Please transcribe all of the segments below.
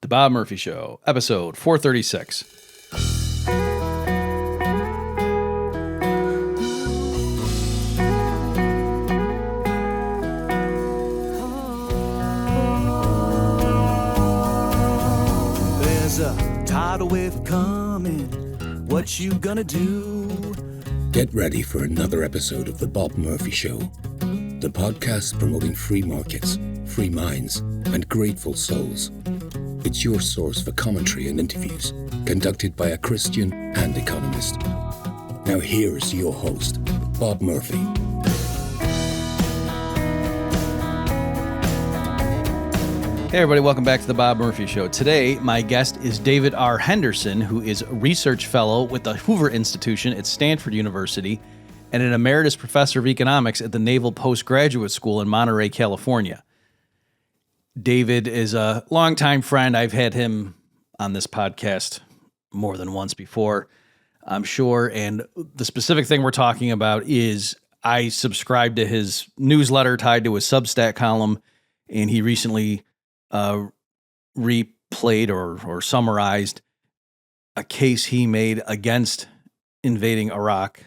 The Bob Murphy Show, episode 436. There's a tidal wave coming. What you gonna do? Get ready for another episode of The Bob Murphy Show, the podcast promoting free markets, free minds, and grateful souls. It's your source for commentary and interviews conducted by a Christian and economist. Now here's your host, Bob Murphy. Hey everybody, welcome back to the Bob Murphy Show. Today, my guest is David R. Henderson, who is a research fellow with the Hoover Institution at Stanford University and an emeritus professor of economics at the Naval Postgraduate School in Monterey, California. David is a longtime friend. I've had him on this podcast more than once before, I'm sure. And the specific thing we're talking about is I subscribe to his newsletter tied to his Substack column, and he recently replayed or summarized a case he made against invading Iraq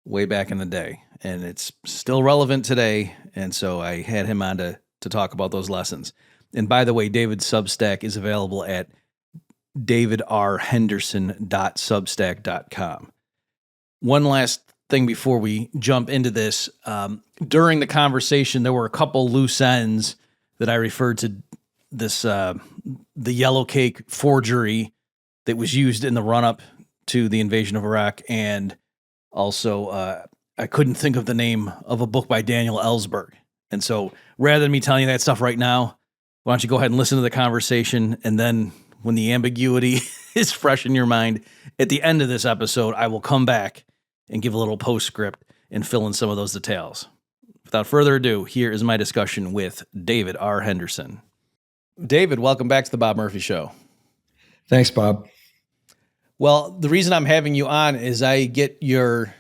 way back in the day. And it's still relevant today. And so I had him on to talk about those lessons. And by the way, David's Substack is available at davidrhenderson.substack.com. One last thing before we jump into this. During the conversation, there were a couple loose ends that I referred to this, the yellow cake forgery that was used in the run-up to the invasion of Iraq. And also, I couldn't think of the name of a book by Daniel Ellsberg. And so rather than me telling you that stuff right now, why don't you go ahead and listen to the conversation, and then when the ambiguity is fresh in your mind, at the end of this episode, I will come back and give a little postscript and fill in some of those details. Without further ado, here is my discussion with David R. Henderson. David, welcome back to the Bob Murphy Show. Thanks, Bob. Well, the reason I'm having you on is I get your,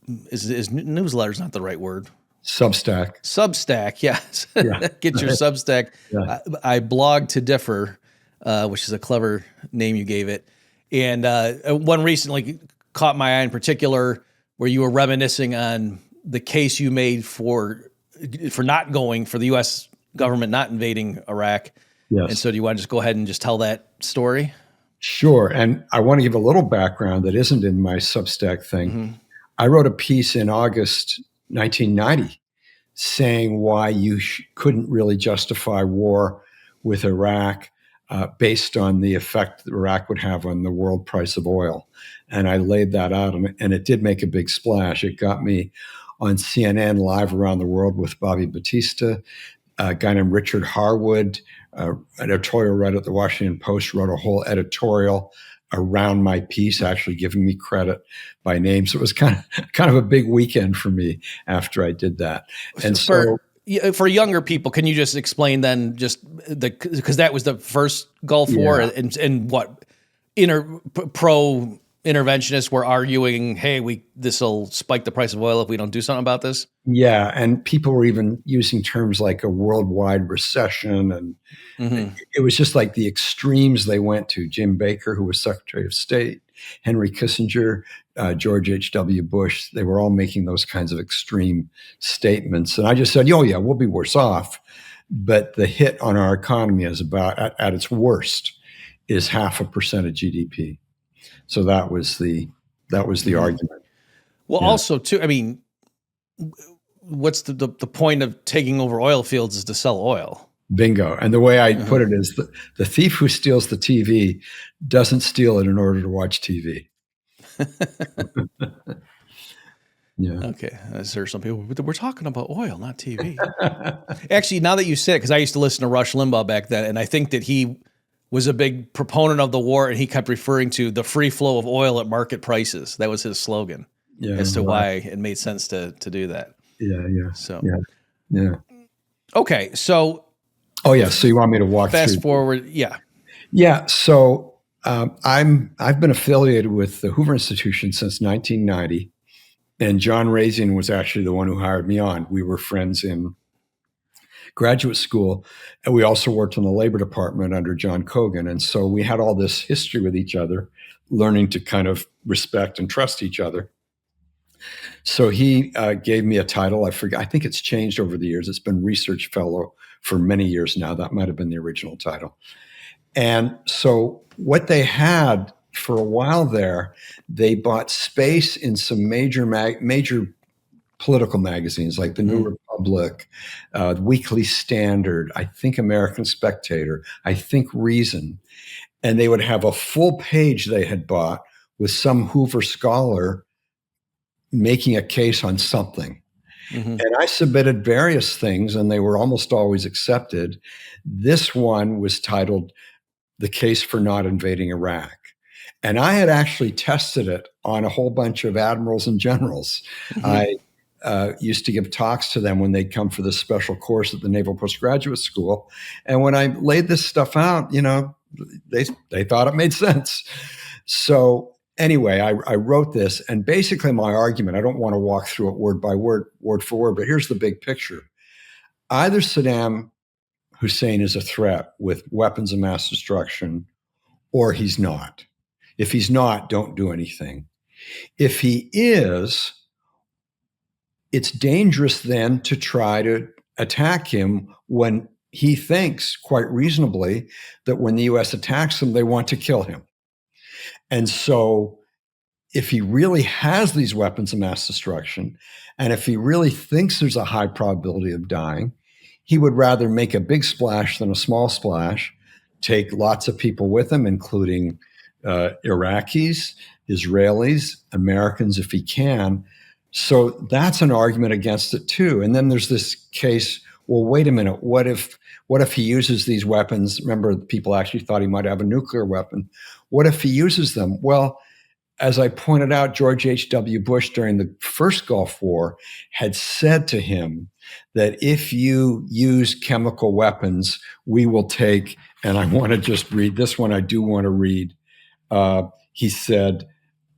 is newsletter's not the right word. Substack, yes. Yeah. Get your Substack. Yeah. I blog to differ, which is a clever name you gave it. And one recently caught my eye in particular where you were reminiscing on the case you made for not going, for the U.S. government not invading Iraq. Yes. And so do you want to just go ahead and just tell that story? Sure. And I want to give a little background that isn't in my Substack thing. Mm-hmm. I wrote a piece in August 1990 saying why you couldn't really justify war with Iraq based on the effect that Iraq would have on the world price of oil. And I laid that out, and it did make a big splash. It got me on CNN live around the world with Bobby Batista. A guy named Richard Harwood, editorial writer at the Washington Post, wrote a whole editorial around my piece, actually giving me credit by name. So it was kind of a big weekend for me after I did that. And for younger people, can you just explain then just because that was the first Gulf War and what pro interventionists were arguing, hey, this will spike the price of oil if we don't do something about this? Yeah, and people were even using terms like a worldwide recession, and it was just like the extremes they went to. Jim Baker, who was Secretary of State, Henry Kissinger, George H.W. Bush, they were all making those kinds of extreme statements. And I just said, oh yeah, we'll be worse off. But the hit on our economy is about, at its worst, is 0.5% of GDP. So that was the argument. Well, also too, I mean, what's the point of taking over oil fields is to sell oil. Bingo. And the way I put it is the thief who steals the TV doesn't steal it in order to watch TV. Yeah. Okay. I heard some people, we're talking about oil, not TV. Actually, now that you said it, because I used to listen to Rush Limbaugh back then, and I think that he was a big proponent of the war, and he kept referring to the free flow of oil at market prices. That was his slogan as to why it made sense to do that. Yeah. So, yeah. Okay. So, so you want me to walk through? Fast forward. Yeah. Yeah. So I've been affiliated with the Hoover Institution since 1990. And John Razian was actually the one who hired me on. We were friends in graduate school. And we also worked in the labor department under John Cogan. And so we had all this history with each other, learning to kind of respect and trust each other. So he gave me a title. I forget. I think it's changed over the years. It's been research fellow for many years now. That might have been the original title. And so what they had for a while there, they bought space in some major political magazines like the New Republic, Weekly Standard, I think American Spectator, I think Reason. And they would have a full page they had bought with some Hoover scholar making a case on something. And I submitted various things, and they were almost always accepted. This one was titled The Case for Not Invading Iraq. And I had actually tested it on a whole bunch of admirals and generals. I used to give talks to them when they'd come for this special course at the Naval Postgraduate School. And when I laid this stuff out, they thought it made sense. So anyway, I wrote this, and basically my argument, I don't want to walk through it word by word, word for word, but here's the big picture. Either Saddam Hussein is a threat with weapons of mass destruction, or he's not. If he's not, don't do anything. If he is, it's dangerous then to try to attack him when he thinks, quite reasonably, that when the U.S. attacks him, they want to kill him. And so if he really has these weapons of mass destruction, and if he really thinks there's a high probability of dying, he would rather make a big splash than a small splash, take lots of people with him, including Iraqis, Israelis, Americans, if he can. So that's an argument against it too. And then there's this case, well, wait a minute, what if he uses these weapons? Remember, people actually thought he might have a nuclear weapon. What if he uses them? Well, as I pointed out, George H.W. Bush during the first Gulf War had said to him that if you use chemical weapons, we will take, and I want to just read this one, I do want to read. He said,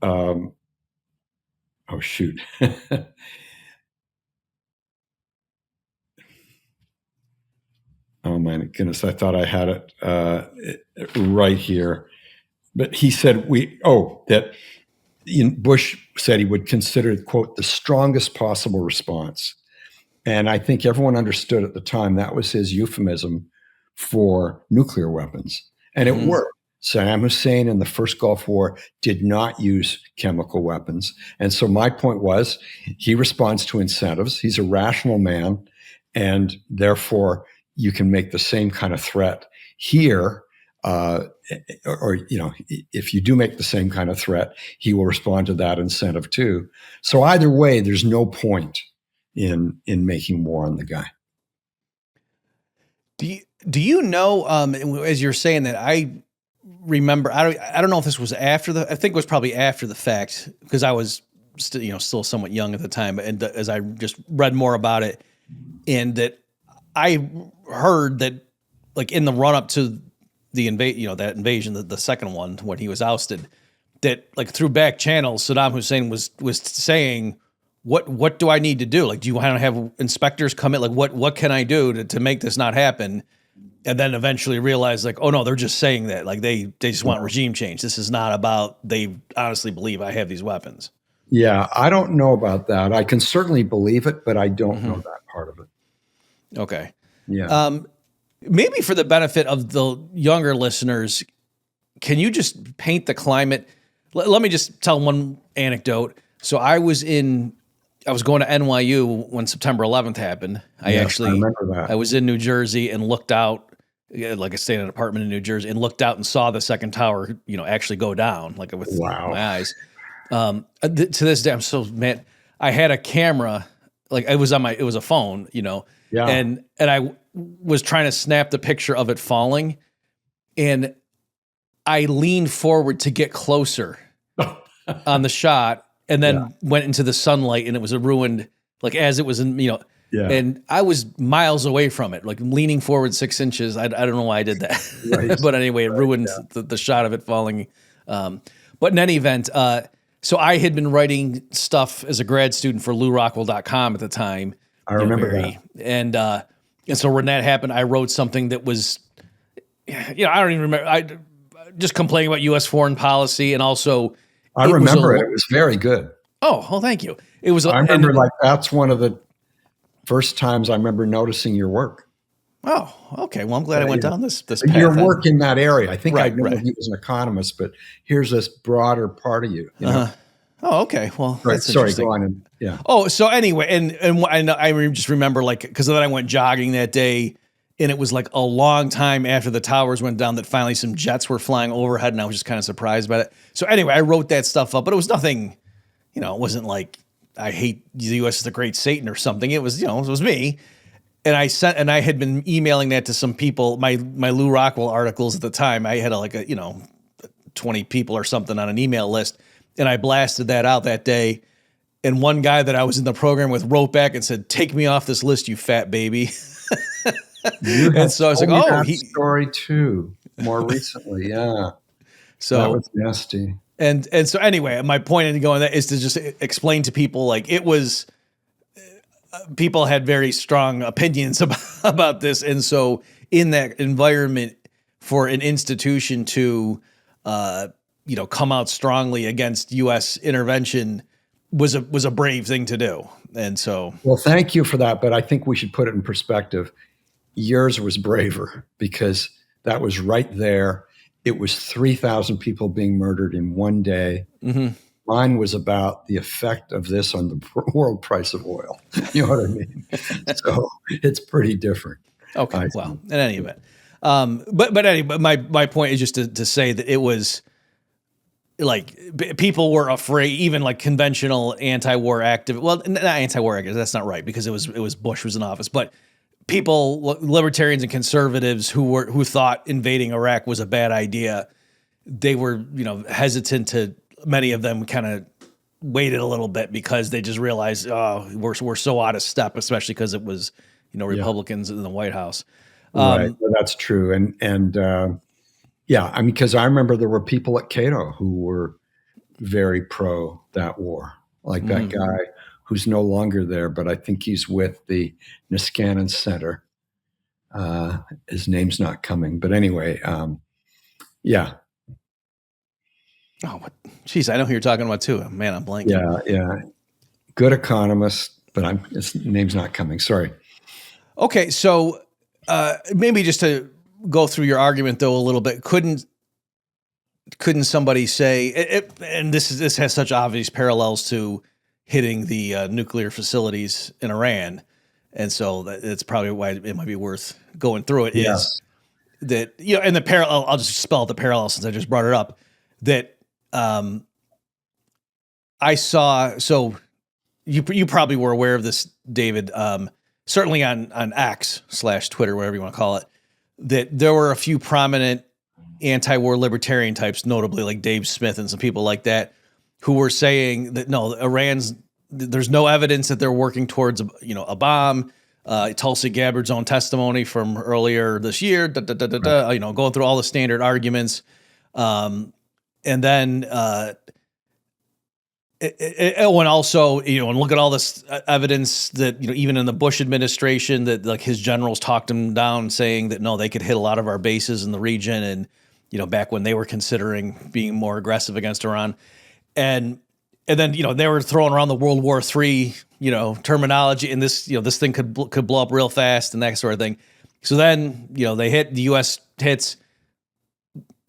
oh, shoot. Oh, my goodness. I thought I had it right here. But he said, Bush said he would consider, quote, the strongest possible response. And I think everyone understood at the time that was his euphemism for nuclear weapons. And it worked. Saddam Hussein in the first Gulf War did not use chemical weapons. And so my point was, he responds to incentives. He's a rational man. And therefore, you can make the same kind of threat here. If you do make the same kind of threat, he will respond to that incentive too. So either way, there's no point in making war on the guy. Do you know, as you're saying that, I remember, I don't know if this was I think it was probably after the fact, because I was still somewhat young at the time. And as I just read more about it, and that I heard that, like, in the run up to the that invasion, the second one, when he was ousted, that, like, through back channels, Saddam Hussein was saying, what do I need to do? Like, do you want to have inspectors come in? Like, what can I do to make this not happen? And then eventually realize, like, oh no, they're just saying that, like, they just want regime change. This is not about, they honestly believe I have these weapons. Yeah, I don't know about that. I can certainly believe it, but I don't know that part of it. Okay. Yeah. Maybe for the benefit of the younger listeners, can you just paint the climate? Let me just tell one anecdote. So I was going to NYU when September 11th happened. I remember that. I was in New Jersey and looked out, like I stayed in an apartment in New Jersey, and looked out and saw the second tower, actually go down, like, with my eyes. To this day, I'm so mad. I had a camera, like, it was a phone, Yeah. and I was trying to snap the picture of it falling, and I leaned forward to get closer on the shot, and then went into the sunlight, and it was a ruined, like, as it was in, and I was miles away from it, like, leaning forward 6 inches. I don't know why I did that, Right. but anyway, it ruined the shot of it falling. But in any event, so I had been writing stuff as a grad student for LouRockwell.com at the time. I remember that. And And so when that happened, I wrote something that was, I don't even remember. I just complaining about U.S. foreign policy, and also I remember it. It was very good. Oh, well, thank you. It was. I remember that's one of the first times I remember noticing your work. Oh, okay. Well, I'm glad I went down this path. Your work in that area. I think I know you as an economist, but here's this broader part of you. know? Oh, okay. Well, right. That's Sorry, interesting. go on. Yeah. Oh, so anyway, and I just remember because then I went jogging that day, and it was like a long time after the towers went down that finally some jets were flying overhead, and I was just kind of surprised by that. So anyway, I wrote that stuff up, but it was nothing, it wasn't like I hate the U.S. is the great Satan or something. It was, it was me. And I had been emailing that to some people, my Lou Rockwell articles at the time. I had 20 people or something on an email list, and I blasted that out that day. And one guy that I was in the program with wrote back and said, "Take me off this list, you fat baby." And so I was like, "Oh, story too." More recently, yeah. So that was nasty. And so anyway, my point in going that is to just explain to people like it was. People had very strong opinions about this, and so in that environment, for an institution to, come out strongly against U.S. intervention was a brave thing to do, and so. Well, thank you for that, but I think we should put it in perspective. Yours was braver because that was right there. It was 3,000 people being murdered in one day. Mm-hmm. Mine was about the effect of this on the world price of oil. You know what I mean? So it's pretty different. Okay. Well, in any event, but anyway, my point is just to say that it was like people were afraid, even like conventional anti-war activists. Well, not anti-war activists. That's not right because it was Bush was in office, but people, libertarians and conservatives who thought invading Iraq was a bad idea, they were hesitant to. Many of them kind of waited a little bit because they just realized, oh, we're so out of step, especially because it was, Republicans in the White House. Right, well, that's true, and I mean, because I remember there were people at Cato who were very pro that war, like that guy who's no longer there, but I think he's with the Niskanen Center. His name's not coming, but anyway, yeah. Oh, geez, I know who you're talking about too. Man, I'm blanking. Yeah. Good economist, but his name's not coming. Sorry. Okay, so maybe just to go through your argument though a little bit, couldn't somebody say? And this has such obvious parallels to hitting the nuclear facilities in Iran, and so that's probably why it might be worth going through it. Yes. Is that and the parallel? I'll just spell out the parallel since I just brought it up. That. I saw, so you probably were aware of this, David, certainly on X/Twitter, whatever you want to call it, that there were a few prominent anti-war libertarian types, notably like Dave Smith and some people like that, who were saying that no, there's no evidence that they're working towards a bomb. Tulsi Gabbard's own testimony from earlier this year, going through all the standard arguments. And then, and also, and look at all this evidence that, even in the Bush administration, that like his generals talked him down, saying that no, they could hit a lot of our bases in the region, and back when they were considering being more aggressive against Iran, and then they were throwing around the World War III terminology, and this this thing could blow up real fast and that sort of thing. So then they hit, the U.S. hits.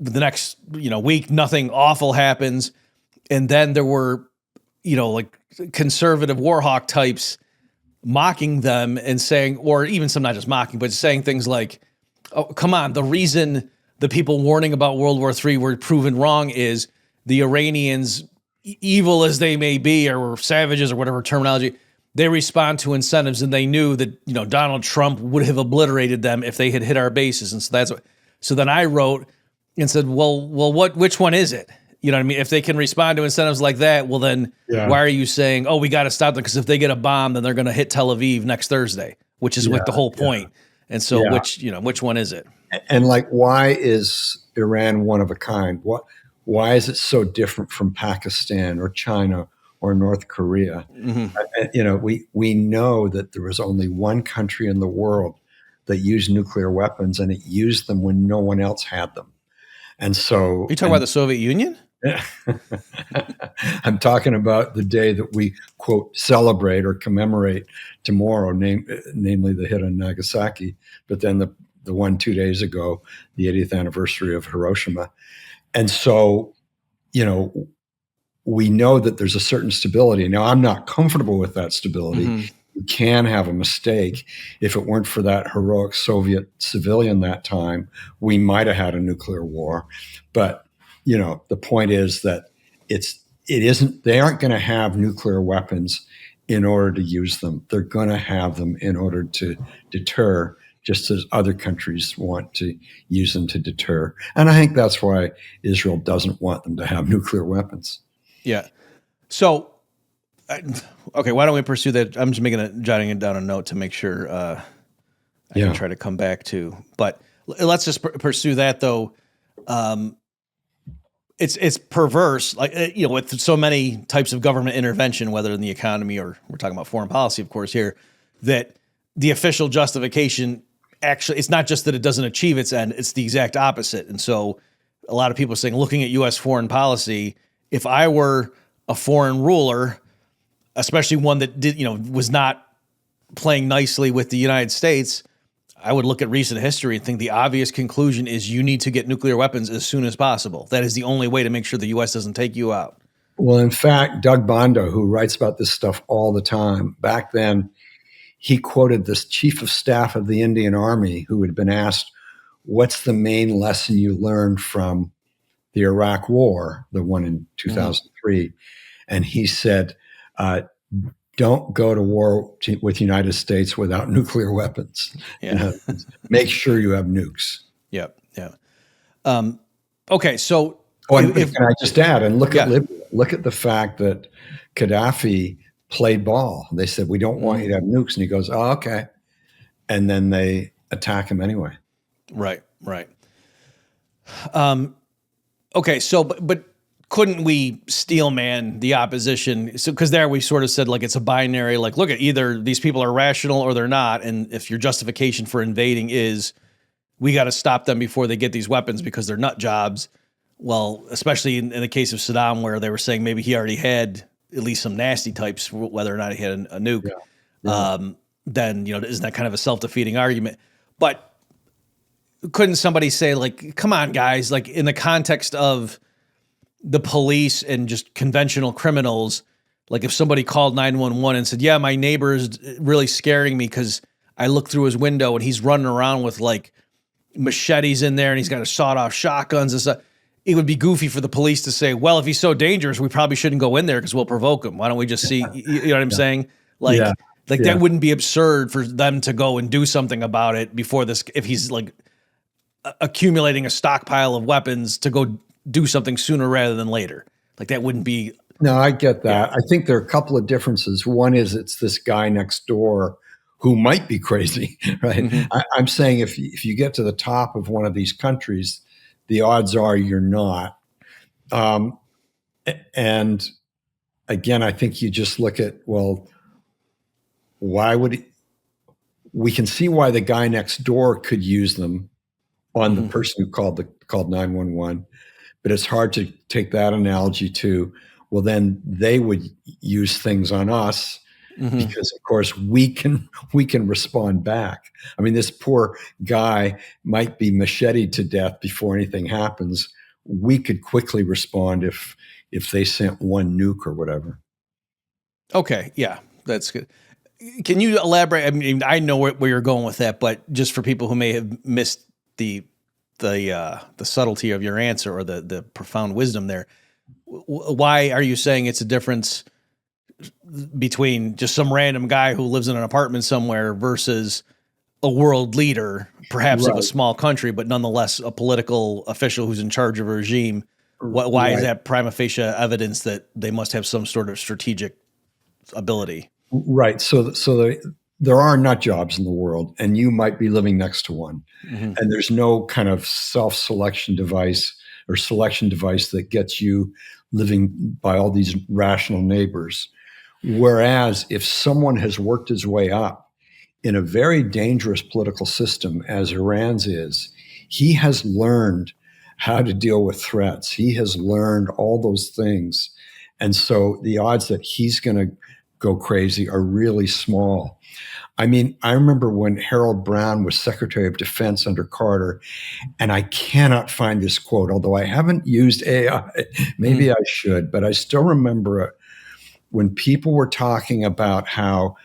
The next, week, nothing awful happens. And then there were, like conservative war hawk types mocking them and saying, or even some not just mocking, but saying things like, oh, come on, the reason the people warning about World War III were proven wrong is the Iranians, evil as they may be, or savages or whatever terminology, they respond to incentives, and they knew that, Donald Trump would have obliterated them if they had hit our bases. And so that's what, so then I wrote, and said, well, which one is it? You know what I mean? If they can respond to incentives like that, well, then why are you saying, oh, we got to stop them? Because if they get a bomb, then they're going to hit Tel Aviv next Thursday, which is like the whole point. And so which one is it? And like, why is Iran one of a kind? Why is it so different from Pakistan or China or North Korea? Mm-hmm. We know that there was only one country in the world that used nuclear weapons, and it used them when no one else had them. And so, Are you talking about the Soviet Union? I'm talking about the day that we, quote, celebrate or commemorate tomorrow, namely the hit on Nagasaki, but then the one 2 days ago, the 80th anniversary of Hiroshima. And so, we know that there's a certain stability. Now, I'm not comfortable with that stability. Mm-hmm. You can have a mistake. If it weren't for that heroic Soviet civilian that time, we might have had a nuclear war. But, the point is that they aren't going to have nuclear weapons in order to use them. They're going to have them in order to deter, just as other countries want to use them to deter. And I think that's why Israel doesn't want them to have nuclear weapons. Yeah. So, okay, why don't we pursue that? I'm just jotting it down a note to make sure I can try to come back to. But let's just pursue that, though. It's perverse, with so many types of government intervention, whether in the economy or we're talking about foreign policy, of course, here, that the official justification actually, it's not just that it doesn't achieve its end, it's the exact opposite. And so a lot of people are saying, looking at U.S. foreign policy, if I were a foreign ruler, especially one that was not playing nicely with the United States, I would look at recent history and think the obvious conclusion is you need to get nuclear weapons as soon as possible. That is the only way to make sure the U.S. doesn't take you out. Well, in fact, Doug Bondo, who writes about this stuff all the time, back then, he quoted this chief of staff of the Indian Army who had been asked, what's the main lesson you learned from the Iraq War, the one in 2003? Mm-hmm. And he said, don't go to war with the United States without nuclear weapons. Yeah. Make sure you have nukes. Yep. Yeah. Okay. So can I just add, and look at Libya, look at the fact that Gaddafi played ball. They said, we don't want you to have nukes. And he goes, oh, okay. And then they attack him anyway. Right. Okay. So, but couldn't we steel man the opposition? So, because there we sort of said it's a binary, look at either these people are rational or they're not. And if your justification for invading is we got to stop them before they get these weapons because they're nut jobs. Well, especially in the case of Saddam, where they were saying maybe he already had at least some nasty types, whether or not he had a nuke. Yeah. Then, isn't that kind of a self-defeating argument? But couldn't somebody say come on guys, in the context of the police and just conventional criminals, if somebody called 911 and said, yeah, my neighbor is really scaring me because I looked through his window and he's running around with machetes in there and he's got sawed off shotguns and stuff. It would be goofy for the police to say, well, if he's so dangerous, we probably shouldn't go in there because we'll provoke him. Why don't we just see, you know what I'm saying? That wouldn't be absurd for them to go and do something about it before this, if he's accumulating a stockpile of weapons to go do something sooner rather than later. That wouldn't be. No, I get that. Yeah. I think there are a couple of differences. One is it's this guy next door who might be crazy, right? Mm-hmm. I'm saying if you get to the top of one of these countries, the odds are you're not. And again, I think you just look at, well, why would we can see why the guy next door could use them on the person who called 911. But it's hard to take that analogy to, well, then they would use things on us because, of course, we can respond back. I mean, this poor guy might be macheted to death before anything happens. We could quickly respond if they sent one nuke or whatever. Okay, yeah, that's good. Can you elaborate? I mean, I know where you're going with that, but just for people who may have missed the subtlety of your answer or the profound wisdom there, why are you saying it's a difference between just some random guy who lives in an apartment somewhere versus a world leader, perhaps of a small country, but nonetheless a political official who's in charge of a regime? Why is that prima facie evidence that they must have some sort of strategic ability? Right. So there are nut jobs in the world, and you might be living next to one. Mm-hmm. And there's no kind of self-selection device or selection device that gets you living by all these rational neighbors. Whereas if someone has worked his way up in a very dangerous political system as Iran's is, he has learned how to deal with threats. He has learned all those things. And so the odds that he's going to go crazy are really small. I mean, I remember when Harold Brown was Secretary of Defense under Carter, and I cannot find this quote, although I haven't used AI. Maybe I should, but I still remember it when people were talking about how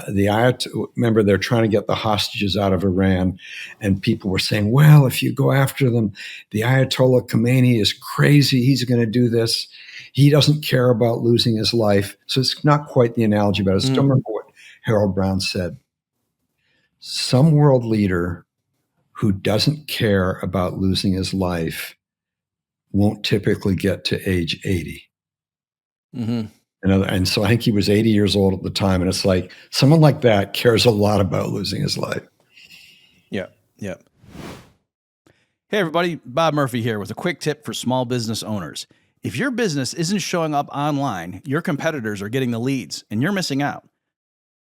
remember, they're trying to get the hostages out of Iran, and people were saying, well, if you go after them, the Ayatollah Khomeini is crazy. He's going to do this. He doesn't care about losing his life. So it's not quite the analogy, but I still remember what Harold Brown said. Some world leader who doesn't care about losing his life won't typically get to age 80. Mm-hmm. And so I think he was 80 years old at the time. And it's like, someone like that cares a lot about losing his life. Yeah. Yeah. Hey, everybody. Bob Murphy here with a quick tip for small business owners. If your business isn't showing up online, your competitors are getting the leads and you're missing out.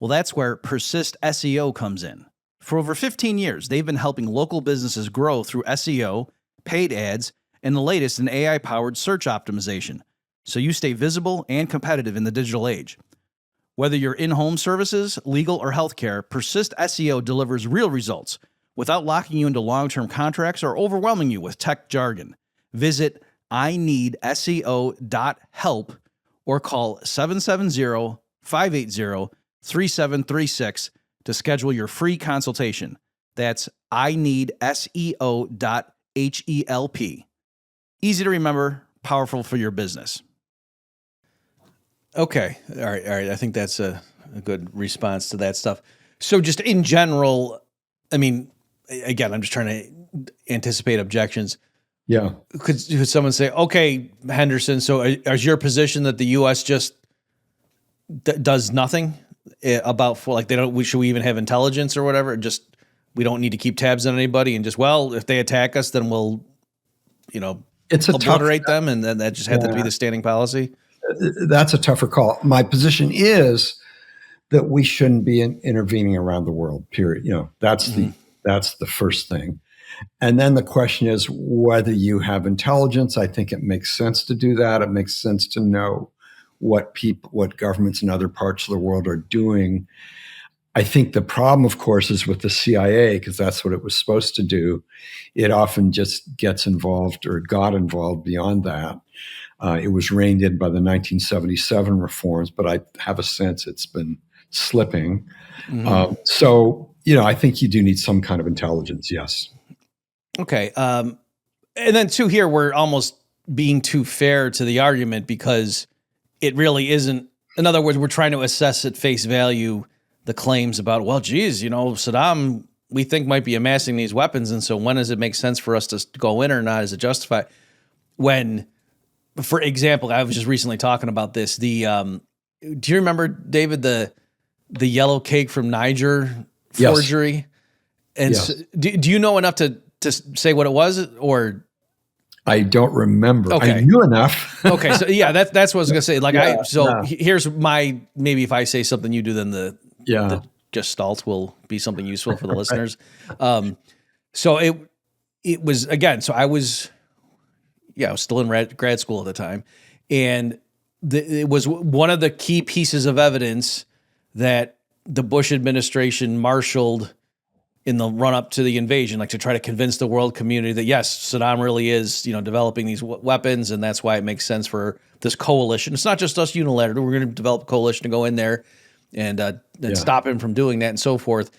Well, that's where Persist SEO comes in. For over 15 years, they've been helping local businesses grow through SEO, paid ads, and the latest in AI-powered search optimization, so you stay visible and competitive in the digital age. Whether you're in-home services, legal, or healthcare, Persist SEO delivers real results without locking you into long-term contracts or overwhelming you with tech jargon. Visit ineedseo.help or call 770-580-3736 to schedule your free consultation. That's ineedseo.help. Easy to remember, powerful for your business. Okay. All right. I think that's a good response to that stuff. So just in general, I mean, again, I'm just trying to anticipate objections. Yeah. Could someone say, okay, Henderson, so is your position that the U.S. just does nothing about, should we even have intelligence or whatever? Just, we don't need to keep tabs on anybody and just, well, if they attack us, then we'll, it's obliterate them. And then that just had to be the standing policy. That's a tougher call. My position is that we shouldn't be intervening around the world, period. That's the first thing. And then the question is whether you have intelligence. I think it makes sense to do that. It makes sense to know what governments in other parts of the world are doing. I think the problem, of course, is with the CIA, because that's what it was supposed to do. It often just gets involved or got involved beyond that. It was reined in by the 1977 reforms, but I have a sense it's been slipping. So, I think you do need some kind of intelligence, yes. Okay. And then too, here we're almost being too fair to the argument because it really isn't. In other words, we're trying to assess at face value the claims about, well, geez, Saddam, we think might be amassing these weapons. And so when does it make sense for us to go in or not? Is it justified? When, for example, I was just recently talking about this. Do you remember, David, the yellow cake from Niger forgery? Yes. And yes. So, do you know enough to say what it was, or? I don't remember. Okay. I knew enough. Okay. So yeah, that's what I was going to say. Here's maybe if I say something you do, then the gestalt will be something useful for the listeners. So it was, again, so I was still in grad school at the time. And it was one of the key pieces of evidence that the Bush administration marshaled in the run up to the invasion, to try to convince the world community that yes, Saddam really is, developing these weapons. And that's why it makes sense for this coalition. It's not just us unilaterally. We're going to develop a coalition to go in there and stop him from doing that and so forth.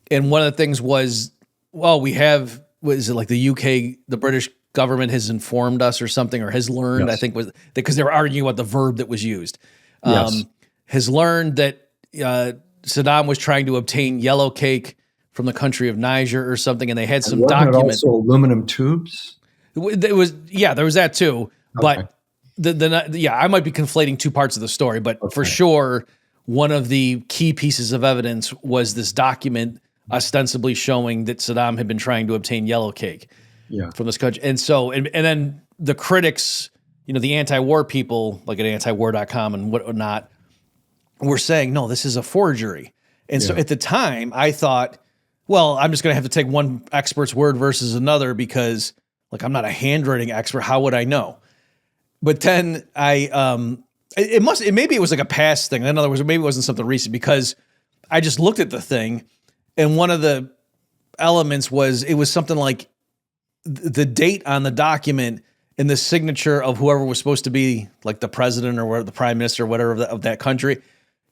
And one of the things was, well, the UK, the British government has informed us or something, or has learned, I think, was because they were arguing about the verb that was used, has learned that Saddam was trying to obtain yellow cake from the country of Niger or something, and they had some documents. Also aluminum tubes. There was that too. Okay. But I might be conflating two parts of the story, but for sure, one of the key pieces of evidence was this document ostensibly showing that Saddam had been trying to obtain yellow cake from this country. And so, and then the critics, the anti-war people, like at antiwar.com and whatnot, were saying, no, this is a forgery. And so at the time I thought, well, I'm just going to have to take one expert's word versus another because like I'm not a handwriting expert. How would I know? But then maybe it was like a past thing. In other words, maybe it wasn't something recent because I just looked at the thing and one of the elements was, it was something like the date on the document and the signature of whoever was supposed to be like the president or whatever, the prime minister or whatever of that country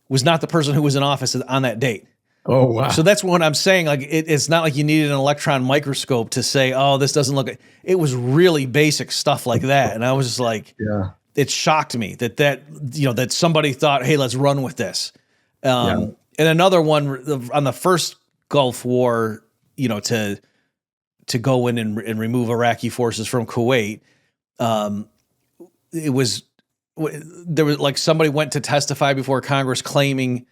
was not the person who was in office on that date. Oh, wow. So that's what I'm saying. Like, it's not like you needed an electron microscope to say, oh, this doesn't look, it was really basic stuff like that. And I was just like, it shocked me that somebody thought, hey, let's run with this. And another one on the first Gulf War, to go in and remove Iraqi forces from Kuwait. There was like somebody went to testify before Congress claiming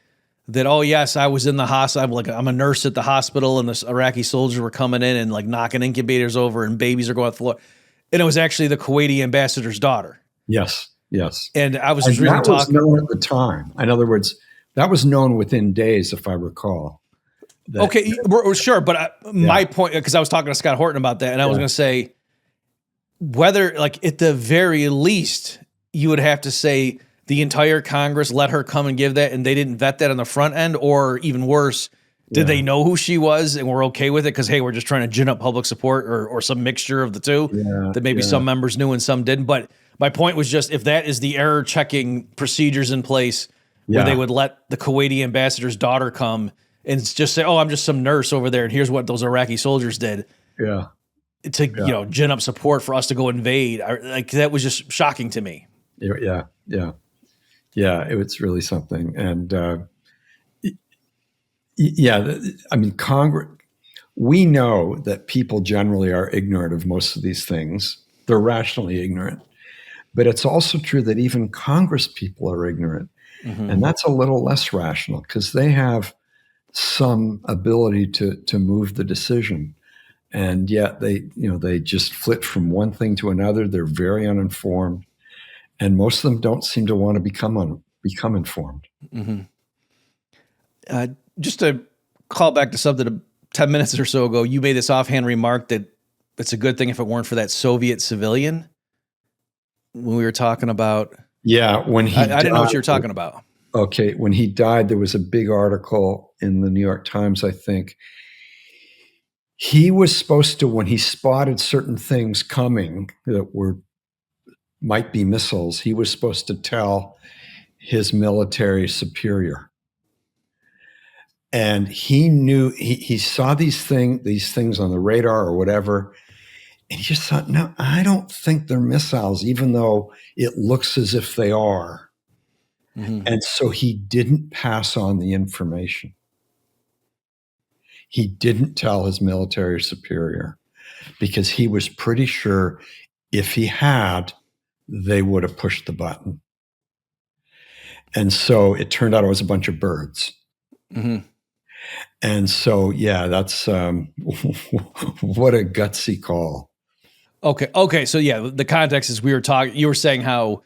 that, oh yes, I was in the hospital. I'm a nurse at the hospital, and the Iraqi soldiers were coming in and like knocking incubators over, and babies are going off the floor. And it was actually the Kuwaiti ambassador's daughter. Yes. And I was just reading that was known at the time. In other words, that was known within days, if I recall. Okay, sure. But my point, because I was talking to Scott Horton about that, and I was going to say whether, like, at the very least, you would have to say the entire Congress let her come and give that, and they didn't vet that on the front end, or even worse, did they know who she was and were okay with it? Because, hey, we're just trying to gin up public support, or some mixture of the two that maybe some members knew and some didn't. But my point was just, if that is the error checking procedures in place where they would let the Kuwaiti ambassador's daughter come and just say, oh, I'm just some nurse over there, and here's what those Iraqi soldiers did. To gin up support for us to go invade. Like, that was just shocking to me. It was really something. And I mean, Congress, we know that people generally are ignorant of most of these things. They're rationally ignorant. But it's also true that even Congress people are ignorant. Mm-hmm. And that's a little less rational because they have some ability to move the decision. And yet they just flit from one thing to another. They're very uninformed. And most of them don't seem to want to become informed. Mm-hmm. Just to call back to something 10 minutes or so ago, you made this offhand remark that it's a good thing if it weren't for that Soviet civilian when we were talking about. Yeah, when he I didn't know what you were talking about. Okay, when he died, there was a big article in the New York Times, I think. He was supposed to, when he spotted certain things coming that might be missiles, he was supposed to tell his military superior. And he knew, he saw these things on the radar or whatever, and he just thought, no, I don't think they're missiles, even though it looks as if they are. Mm-hmm. And so he didn't pass on the information. He didn't tell his military superior because he was pretty sure if he had, they would have pushed the button. And so it turned out it was a bunch of birds. Mm-hmm. And so, that's what a gutsy call. Okay. So the context is you were saying how,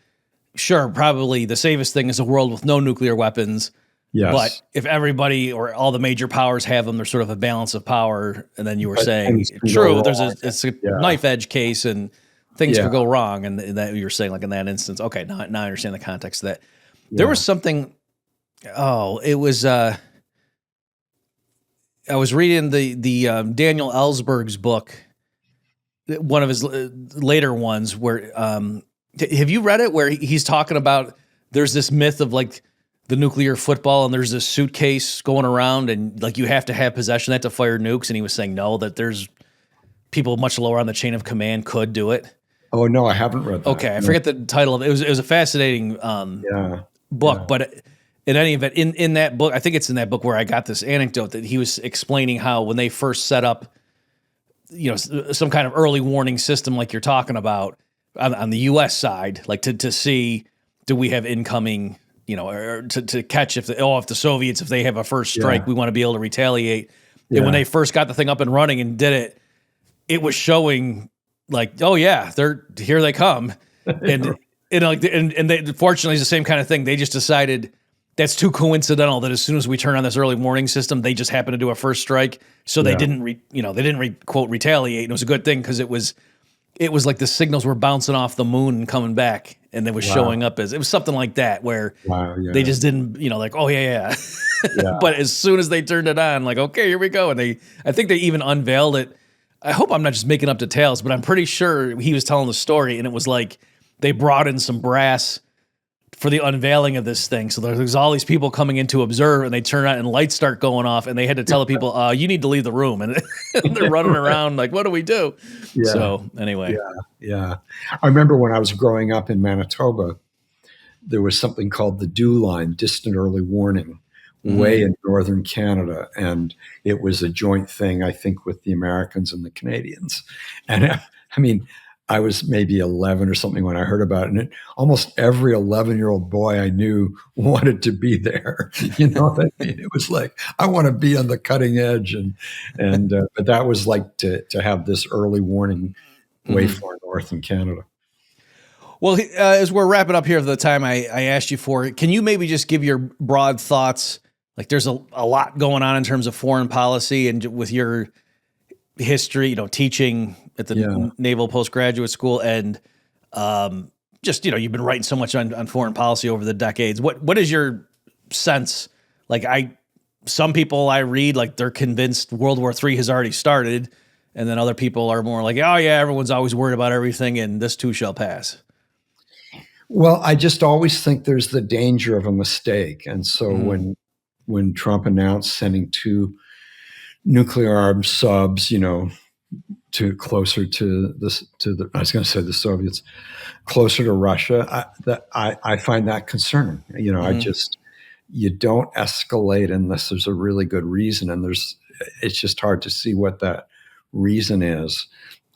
sure, probably the safest thing is a world with no nuclear weapons. Yes. But if everybody or all the major powers have them, there's sort of a balance of power. And then you were saying, true, it's a knife edge case and things could go wrong. And that you were saying, like in that instance, okay, now I understand the context of that. There was something, it was, I was reading the Daniel Ellsberg's book, one of his later ones where, have you read it? Where he's talking about, there's this myth of like the nuclear football and there's this suitcase going around and like you have to have possession of that to fire nukes. And he was saying, no, that there's people much lower on the chain of command could do it. Oh, no, I haven't read that. Okay, I forget the title of it. It was a fascinating book, but in any event, in that book, I think it's in that book where I got this anecdote that he was explaining how when they first set up, some kind of early warning system like you're talking about on the U.S. side, like to see, do we have incoming, or to catch if the Soviets, if they have a first strike, we want to be able to retaliate. Yeah. And when they first got the thing up and running and did it, it was showing like, oh yeah, here they come. And and they, fortunately, it's the same kind of thing. They just decided that's too coincidental that as soon as we turn on this early warning system, they just happen to do a first strike. So they didn't, quote, retaliate. And it was a good thing because it was like the signals were bouncing off the moon and coming back, and they was showing up as, it was something like that where they just didn't, like, oh yeah. But as soon as they turned it on, like, okay, here we go. And I think they even unveiled it. I hope I'm not just making up details, but I'm pretty sure he was telling the story, and it was like they brought in some brass for the unveiling of this thing. So there's all these people coming in to observe, and they turn on and lights start going off, and they had to tell the people, you need to leave the room. And they're running around like, what do we do? Yeah. So anyway. Yeah. I remember when I was growing up in Manitoba, there was something called the DEW line, distant early warning, way in northern Canada. And it was a joint thing, I think, with the Americans and the Canadians. And I mean, I was maybe 11 or something when I heard about it. And almost every 11-year-old boy I knew wanted to be there. You know what I mean? It was like, I want to be on the cutting edge. But that was like to have this early warning way far north in Canada. Well, as we're wrapping up here for the time I asked you for, can you maybe just give your broad thoughts? Like there's a lot going on in terms of foreign policy, and with your history, teaching at the Naval Postgraduate School, and just, you've been writing so much on foreign policy over the decades. What is your sense? Like some people I read, like they're convinced World War III has already started, and then other people are more like, oh yeah, everyone's always worried about everything, and this too shall pass. Well, I just always think there's the danger of a mistake. And so when Trump announced sending 2 nuclear armed subs, to closer to I was going to say the Soviets, closer to Russia, I find that concerning. You don't escalate unless there's a really good reason, and it's just hard to see what that reason is.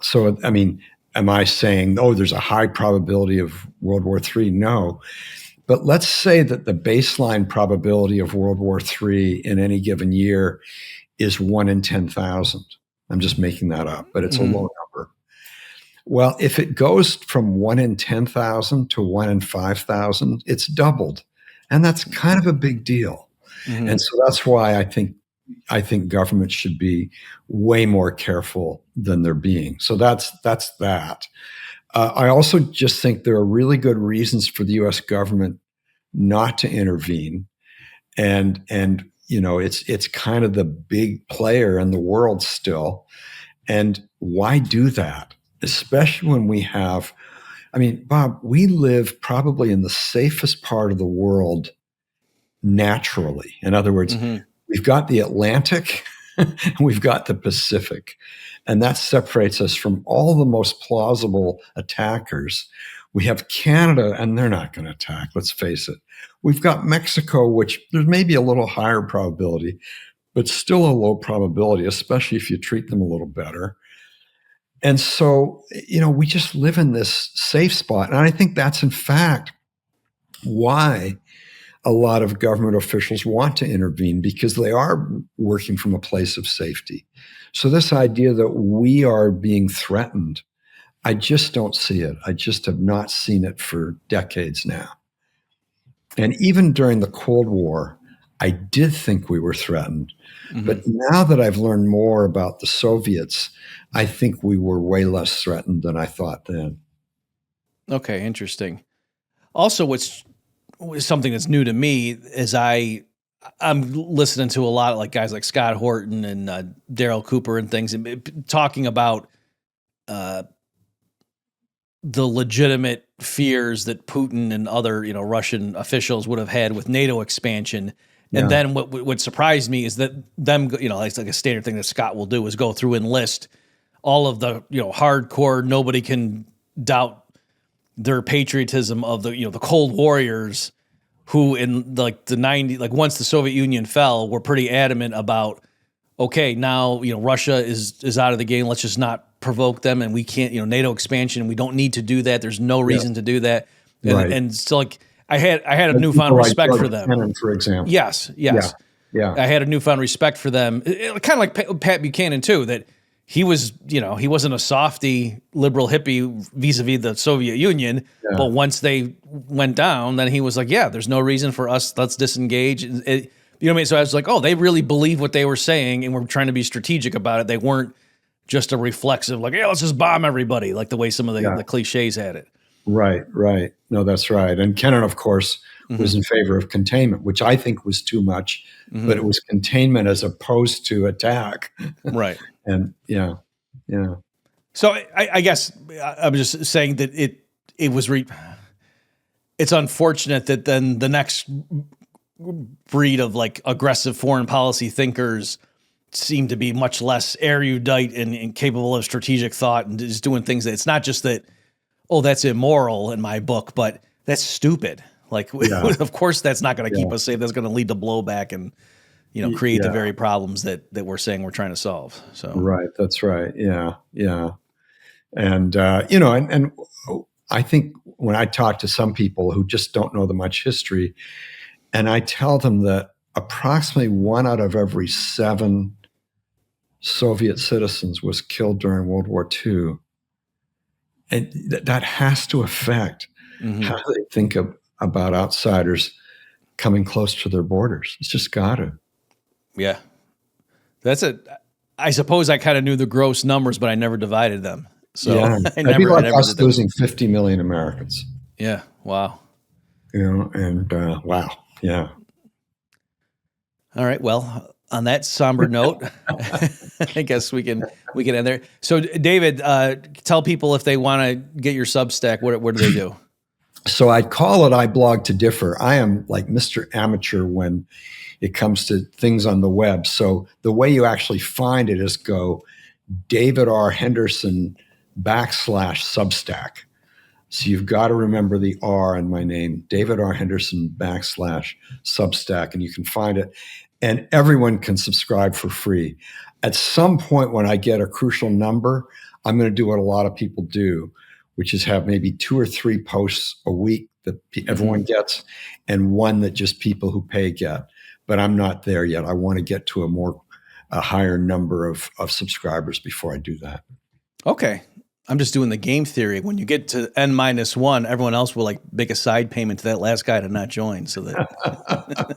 So, I mean, am I saying, there's a high probability of World War III? No. But let's say that the baseline probability of World War III in any given year is 1 in 10,000. I'm just making that up, but it's a low number. Well, if it goes from 1 in 10,000 to 1 in 5,000, it's doubled. And that's kind of a big deal. And so that's why I think governments should be way more careful than they're being. So that's that. I also just think there are really good reasons for the U.S. government not to intervene, and it's kind of the big player in the world still. And why do that? Especially when we have, Bob, we live probably in the safest part of the world naturally. In other words, we've got the Atlantic and we've got the Pacific. And that separates us from all the most plausible attackers. We have Canada, and they're not going to attack, let's face it. We've got Mexico, which there's maybe a little higher probability, but still a low probability, especially if you treat them a little better. And so, we just live in this safe spot. And I think that's, in fact, why a lot of government officials want to intervene, because they are working from a place of safety. So this idea that we are being threatened, I just don't see it. I just have not seen it for decades now. And even during the Cold War, I did think we were threatened. But now that I've learned more about the Soviets, I think we were way less threatened than I thought then. Okay, interesting. Also, what's something that's new to me is I'm listening to a lot of guys like Scott Horton and Daryl Cooper and things, and talking about the legitimate fears that Putin and other Russian officials would have had with NATO expansion. And then what surprised me is that them, it's like a standard thing that Scott will do is go through and list all of the hardcore, nobody can doubt their patriotism of the Cold Warriors, who in the 90s, once the Soviet Union fell, were pretty adamant about, okay, now Russia is out of the game. Let's just not provoke them, and we can't NATO expansion. We don't need to do that. There's no reason to do that. And so I had a newfound respect for them. Cannon, for example. Yes. Yeah. I had a newfound respect for them. Kind of like Pat Buchanan too. That he was, he wasn't a softy liberal hippie vis-a-vis the Soviet Union. Yeah. But once they went down, then he was like, yeah, there's no reason for us. Let's disengage. You know what I mean? So I was like, oh, they really believe what they were saying and were trying to be strategic about it. They weren't just a reflexive, like, yeah, let's just bomb everybody, like the way some of the cliches had it. Right. No, that's right. And Kennan, of course, was in favor of containment, which I think was too much, but it was containment as opposed to attack. Right. And yeah. So I guess I'm just saying that it was it's unfortunate that then the next breed of like aggressive foreign policy thinkers seem to be much less erudite and capable of strategic thought and just doing things that it's not just that, oh, that's immoral in my book, but that's stupid. Like, of course, that's not going to keep us safe. That's going to lead to blowback and, create the very problems that we're saying we're trying to solve. So, right. That's right. Yeah. And, and I think when I talk to some people who just don't know the much history, and I tell them that approximately 1 out of every 7 Soviet citizens was killed during World War II. And that has to affect how they think about outsiders coming close to their borders. It's just got to. Yeah. I suppose I kind of knew the gross numbers, but I never divided them. So it'd be like us losing 50 million Americans. Yeah. Wow. And wow. Yeah. All right. Well, on that somber note, I guess we can end there. So, David, tell people if they want to get your Substack, what do they do? So I'd call it I Blog to Differ. I am like Mr. Amateur when it comes to things on the web. So the way you actually find it is go David R. Henderson /Substack. So you've got to remember the R in my name, David R. Henderson /Substack, and you can find it. And everyone can subscribe for free. At some point when I get a crucial number, I'm going to do what a lot of people do, which is have maybe 2 or 3 posts a week that everyone gets and one that just people who pay get. But I'm not there yet. I want to get to a higher number of subscribers before I do that. Okay. I'm just doing the game theory. When you get to N-1, everyone else will like make a side payment to that last guy to not join. So that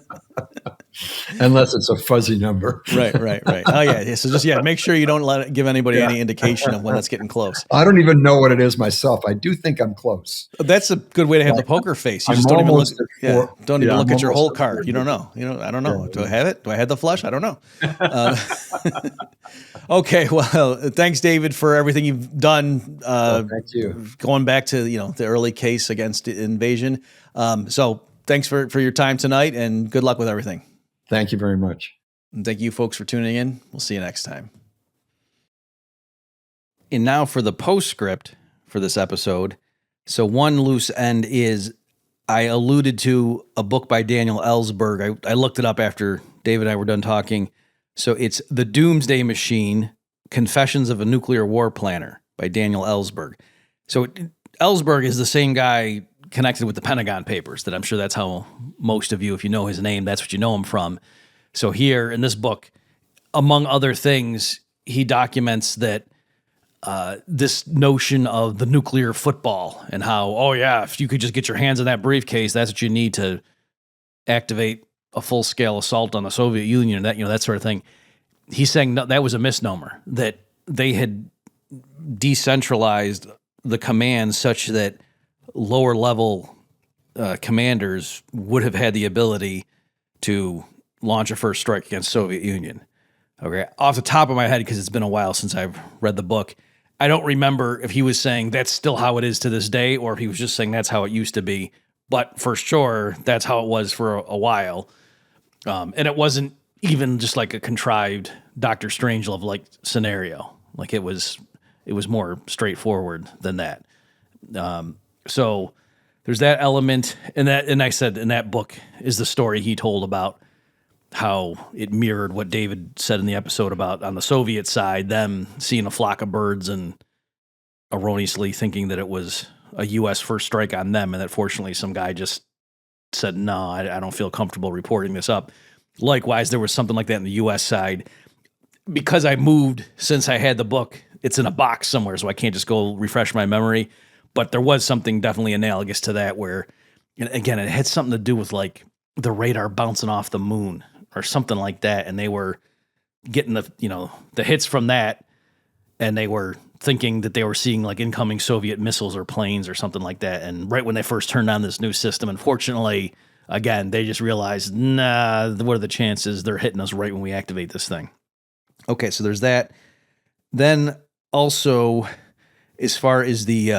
unless it's a fuzzy number. Right. Oh yeah. So just make sure you don't give anybody any indication of when it's getting close. I don't even know what it is myself. I do think I'm close. That's a good way to have the poker face. You just don't even look. Don't even look at your whole card. You don't know. I don't know. Do I have it? Do I have the flush? I don't know. Okay. Well, thanks, David, for everything you've done. Thank you. Going back to the early case against invasion. So thanks for your time tonight, and good luck with everything. Thank you very much. And thank you, folks, for tuning in. We'll see you next time. And now for the postscript for this episode. So one loose end is I alluded to a book by Daniel Ellsberg. I looked it up after David and I were done talking. So it's The Doomsday Machine, Confessions of a Nuclear War Planner by Daniel Ellsberg. So Ellsberg is the same guy connected with the Pentagon Papers that I'm sure that's how most of you, if you know his name, that's what you know him from. So here in this book, among other things, he documents that this notion of the nuclear football and how, if you could just get your hands on that briefcase, that's what you need to activate a full-scale assault on the Soviet Union, that sort of thing. He's saying that was a misnomer, that they had decentralized the command such that lower level commanders would have had the ability to launch a first strike against Soviet Union. Okay, off the top of my head, because it's been a while since I've read the book, I don't remember if he was saying that's still how it is to this day, or if he was just saying that's how it used to be. But for sure, that's how it was for a while. And it wasn't even just like a contrived Dr. Strangelove like scenario. Like it was more straightforward than that. So there's that element, and I said in that book is the story he told about how it mirrored what David said in the episode about on the Soviet side, them seeing a flock of birds and erroneously thinking that it was a U.S. first strike on them, and that fortunately some guy just said, no, I don't feel comfortable reporting this up. Likewise, there was something like that in the U.S. side. because I moved since I had the book, it's in a box somewhere, so I can't just go refresh my memory. But there was something definitely analogous to that where, and again, it had something to do with like the radar bouncing off the moon or something like that. And they were getting the hits from that. And they were thinking that they were seeing like incoming Soviet missiles or planes or something like that. And right when they first turned on this new system, unfortunately, again, they just realized, nah, what are the chances they're hitting us right when we activate this thing? Okay, so there's that. Then also, as far as the,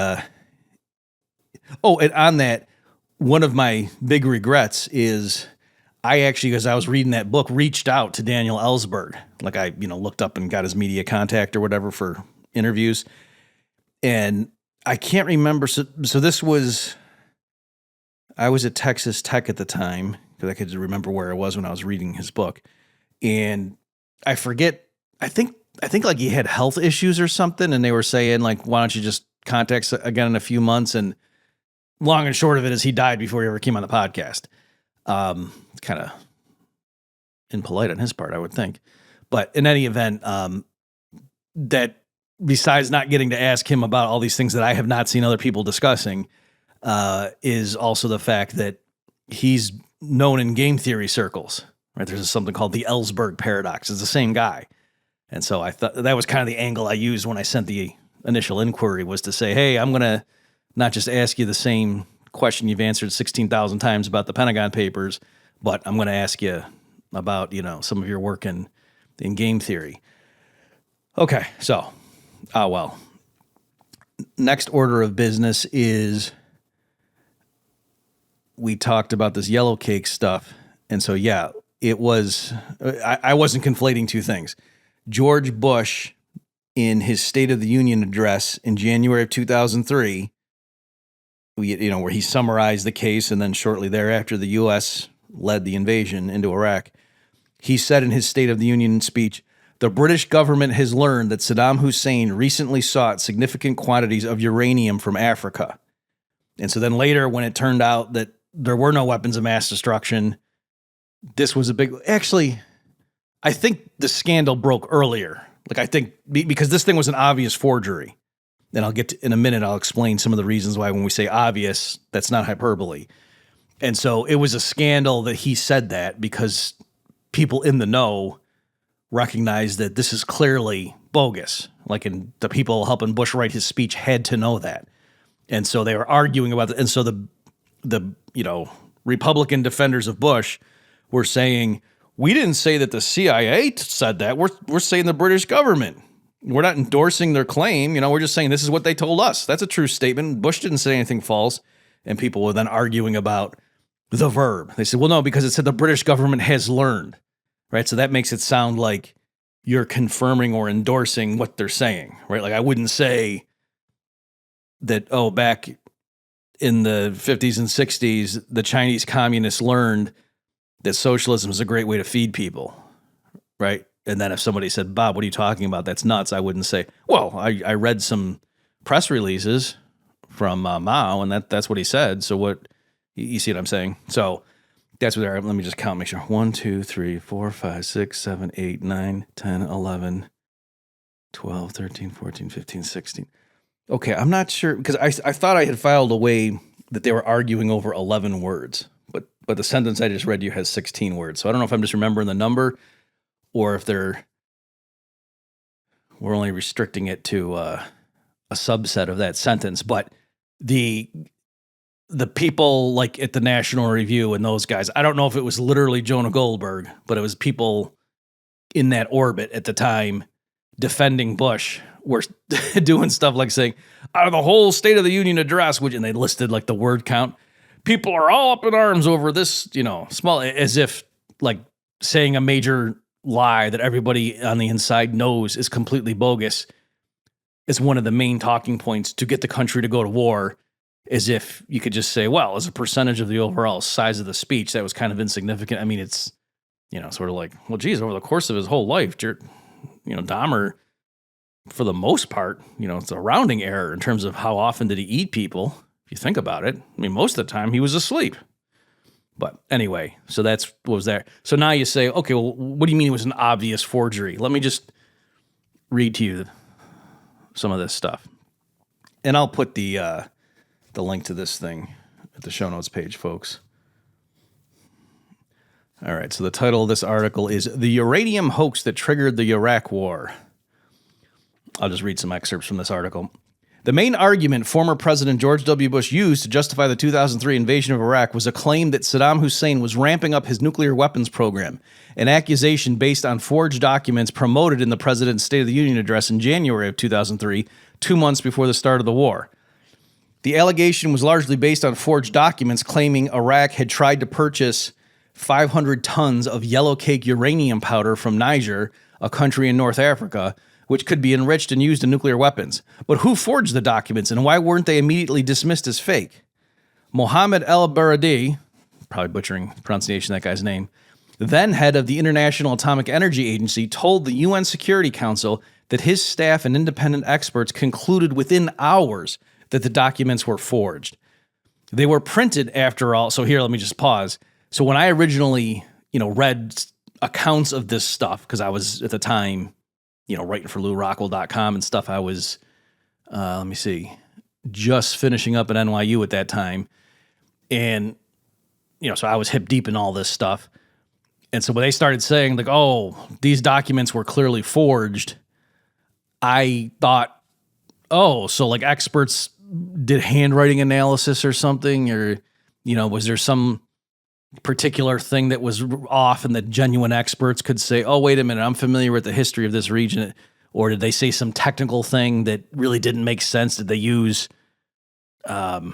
and on that, one of my big regrets is I actually, as I was reading that book, reached out to Daniel Ellsberg. Like I, looked up and got his media contact or whatever for interviews. And I can't remember. So this was, I was at Texas Tech at the time because I could remember where I was when I was reading his book. And I forget, I think like he had health issues or something. And they were saying like, why don't you just contact us again in a few months? And long and short of it is he died before he ever came on the podcast. Kind of impolite on his part, I would think. But in any event, that besides not getting to ask him about all these things that I have not seen other people discussing, is also the fact that he's known in game theory circles, right? There's something called the Ellsberg paradox. It's the same guy. And so I thought that was kind of the angle I used when I sent the initial inquiry, was to say, hey, I'm going to not just ask you the same question you've answered 16,000 times about the Pentagon Papers, but I'm going to ask you about, some of your work in game theory. Okay, so, next order of business is we talked about this yellow cake stuff. And so, yeah, it was, I wasn't conflating two things. George Bush, in his State of the Union address in January of 2003, where he summarized the case, and then shortly thereafter, the U.S. led the invasion into Iraq. He said in his State of the Union speech, "The British government has learned that Saddam Hussein recently sought significant quantities of uranium from Africa." And so then later, when it turned out that there were no weapons of mass destruction, this was a big... Actually, I think the scandal broke earlier. Like, I think because this thing was an obvious forgery. And I'll get to, in a minute, I'll explain some of the reasons why when we say obvious, that's not hyperbole. And so it was a scandal that he said that because people in the know recognized that this is clearly bogus. Like, and the people helping Bush write his speech had to know that. And so they were arguing about it. And so the Republican defenders of Bush were saying, we didn't say that the CIA said that. We're saying the British government. We're not endorsing their claim. We're just saying this is what they told us. That's a true statement. Bush didn't say anything false. And people were then arguing about the verb. They said, well, no, because it said the British government has learned, right? So that makes it sound like you're confirming or endorsing what they're saying, right? Like I wouldn't say that, back in the 50s and 60s, the Chinese communists learned that socialism is a great way to feed people, right? And then if somebody said, Bob, what are you talking about? That's nuts. I wouldn't say, well, I read some press releases from Mao, and that's what he said. So what, you see what I'm saying? So that's what let me just count, make sure. 1, 2, 3, 4, 5, 6, 7, 8, 9, 10, 11, 12, 13, 14, 15, 16. Okay, I'm not sure, because I thought I had filed away that they were arguing over 11 words, but the sentence I just read you has 16 words. So I don't know if I'm just remembering the number, or if we're only restricting it to a subset of that sentence. But the people like at the National Review and those guys, I don't know if it was literally Jonah Goldberg, but it was people in that orbit at the time defending Bush were doing stuff like saying, out of the whole State of the Union address, and they listed like the word count, people are all up in arms over this, small, as if like saying a major lie that everybody on the inside knows is completely bogus is one of the main talking points to get the country to go to war, as if you could just say, well, as a percentage of the overall size of the speech, that was kind of insignificant. I mean, it's, sort of like, well, geez, over the course of his whole life, Dahmer, for the most part, it's a rounding error in terms of how often did he eat people. If you think about it, I mean, most of the time he was asleep. But anyway, so that's what was there. So now you say, okay, well, what do you mean it was an obvious forgery? Let me just read to you some of this stuff. And I'll put the link to this thing at the show notes page, folks. All right, so the title of this article is The Uranium Hoax That Triggered the Iraq War. I'll just read some excerpts from this article. The main argument former President George W. Bush used to justify the 2003 invasion of Iraq was a claim that Saddam Hussein was ramping up his nuclear weapons program, an accusation based on forged documents promoted in the president's State of the Union address in January of 2003, 2 months before the start of the war. The allegation was largely based on forged documents claiming Iraq had tried to purchase 500 tons of yellowcake uranium powder from Niger, a country in North Africa, which could be enriched and used in nuclear weapons. But who forged the documents, and why weren't they immediately dismissed as fake? Mohammed El-Baradi, probably butchering the pronunciation of that guy's name, then head of the International Atomic Energy Agency, told the UN Security Council that his staff and independent experts concluded within hours that the documents were forged. They were printed after all. So here, let me just pause. So when I originally, read accounts of this stuff, because I was at the time, writing for LouRockwell.com and stuff, I was, just finishing up at NYU at that time. And, so I was hip deep in all this stuff. And so when they started saying like, oh, these documents were clearly forged, I thought, oh, so like experts did handwriting analysis or something, or, was there some particular thing that was off and that genuine experts could say, oh, wait a minute, I'm familiar with the history of this region. Or did they say some technical thing that really didn't make sense? Did they use, instead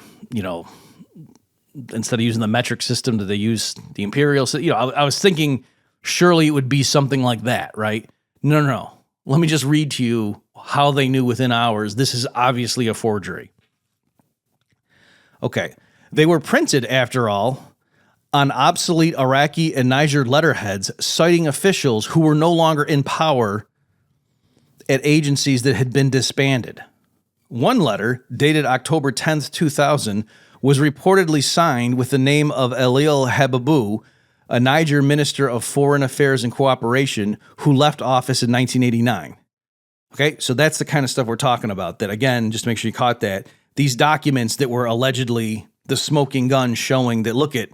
of using the metric system, did they use the imperial system? I was thinking surely it would be something like that, right? No. Let me just read to you how they knew within hours. This is obviously a forgery. Okay. They were printed, after all, on obsolete Iraqi and Niger letterheads, citing officials who were no longer in power at agencies that had been disbanded. One letter, dated October 10th, 2000, was reportedly signed with the name of Elil Habibu, a Niger minister of foreign affairs and cooperation who left office in 1989. Okay, so that's the kind of stuff we're talking about. That, again, just make sure you caught that. These documents that were allegedly the smoking gun showing that, look at,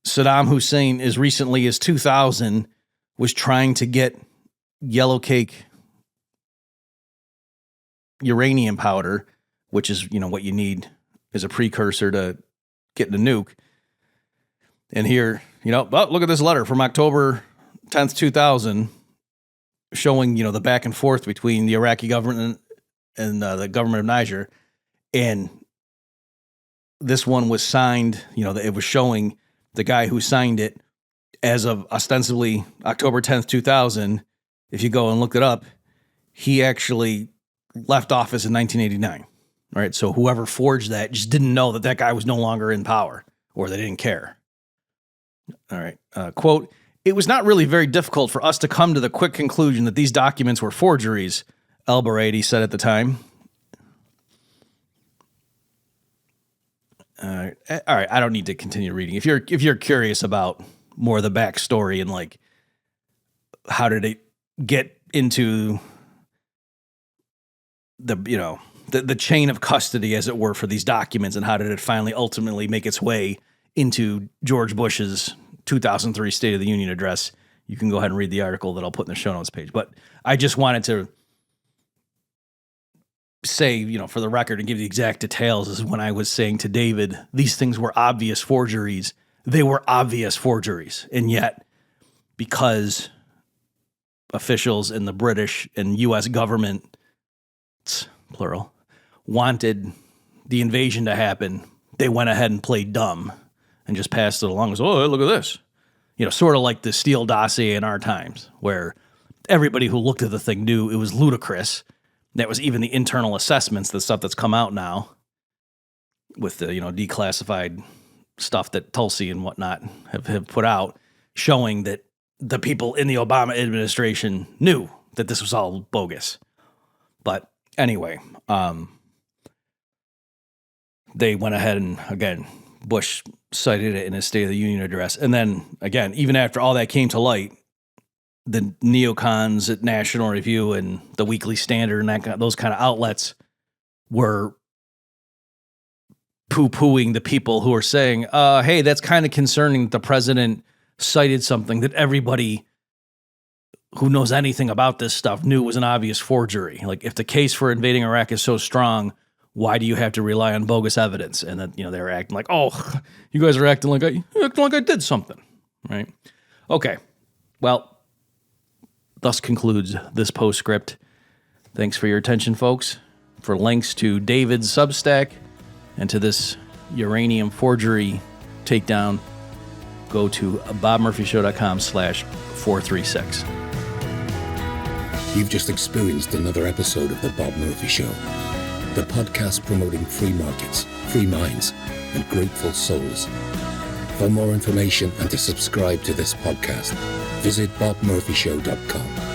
Saddam Hussein, as recently as 2000, was trying to get yellowcake uranium powder, which is, what you need as a precursor to getting a nuke. And here, look at this letter from October 10th, 2000, showing, the back and forth between the Iraqi government and the government of Niger. And this one was signed, it was showing the guy who signed it as of ostensibly October 10th, 2000. If you go and look it up, he actually left office in 1989. All right. So whoever forged that just didn't know that that guy was no longer in power, or they didn't care. All right. Quote, it was not really very difficult for us to come to the quick conclusion that these documents were forgeries, El-Baradi said at the time. All right. I don't need to continue reading. If you're curious about more of the backstory and like how did it get into the chain of custody, as it were, for these documents, and how did it finally ultimately make its way into George Bush's 2003 State of the Union address, you can go ahead and read the article that I'll put in the show notes page. But I just wanted to say, for the record, and give the exact details, is when I was saying to David, these things were obvious forgeries. They were obvious forgeries. And yet, because officials in the British and U.S. government, plural, wanted the invasion to happen, they went ahead and played dumb and just passed it along as, oh, look at this. Sort of like the Steele dossier in our times, where everybody who looked at the thing knew it was ludicrous. That was even the internal assessments, the stuff that's come out now with the, declassified stuff that Tulsi and whatnot have put out, showing that the people in the Obama administration knew that this was all bogus. But anyway, they went ahead and, again, Bush cited it in his State of the Union address. And then, again, even after all that came to light, the neocons at National Review and the Weekly Standard and those kind of outlets were poo-pooing the people who are saying, hey, that's kind of concerning that the president cited something that everybody who knows anything about this stuff knew was an obvious forgery. Like, if the case for invading Iraq is so strong, why do you have to rely on bogus evidence? And then, they were acting like, oh, you guys are acting like I did something, right? Okay, well, thus concludes this postscript. Thanks for your attention, folks. For links to David's Substack and to this uranium forgery takedown, go to bobmurphyshow.com/436. You've just experienced another episode of The Bob Murphy Show, the podcast promoting free markets, free minds, and grateful souls. For more information and to subscribe to this podcast, visit bobmurphyshow.com.